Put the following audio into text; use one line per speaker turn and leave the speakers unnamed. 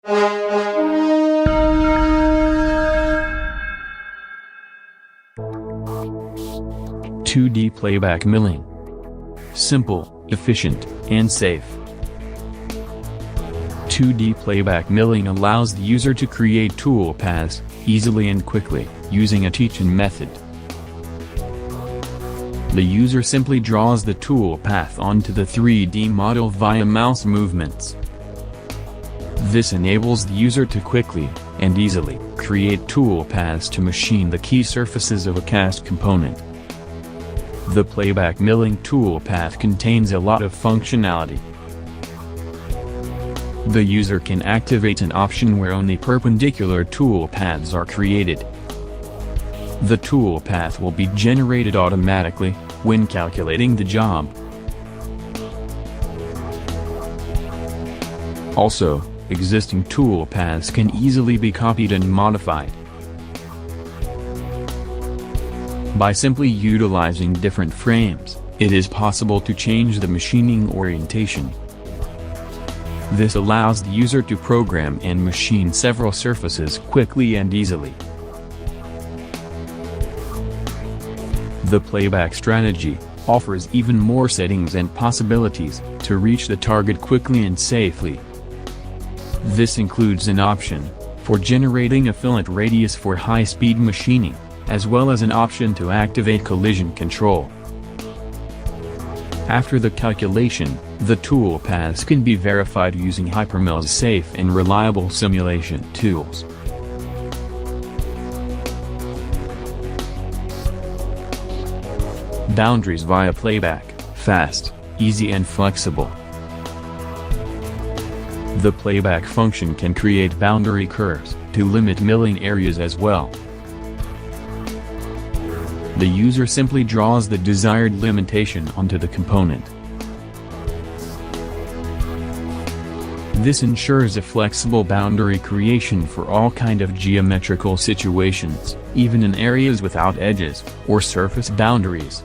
2D playback milling. Simple, efficient, and safe. 2D playback milling allows the user to create tool paths, easily and quickly, using a teach-in method. The user simply draws the tool path onto the 3D model via mouse movements. This enables the user to quickly, and easily, create tool paths to machine the key surfaces of a cast component. The playback milling tool path contains a lot of functionality. The user can activate an option where only perpendicular tool paths are created. The tool path will be generated automatically when calculating the job. Also, existing tool paths can easily be copied and modified. By simply utilizing different frames, it is possible to change the machining orientation. This allows the user to program and machine several surfaces quickly and easily. The playback strategy offers even more settings and possibilities to reach the target quickly and safely. This includes an option for generating a fillet radius for high-speed machining, as well as an option to activate collision control. After the calculation, the tool paths can be verified using hyperMILL's safe and reliable simulation tools. Boundaries via playback: fast, easy and flexible. The playback function can create boundary curves to limit milling areas as well. The user simply draws the desired limitation onto the component. This ensures a flexible boundary creation for all kind of geometrical situations, even in areas without edges or surface boundaries.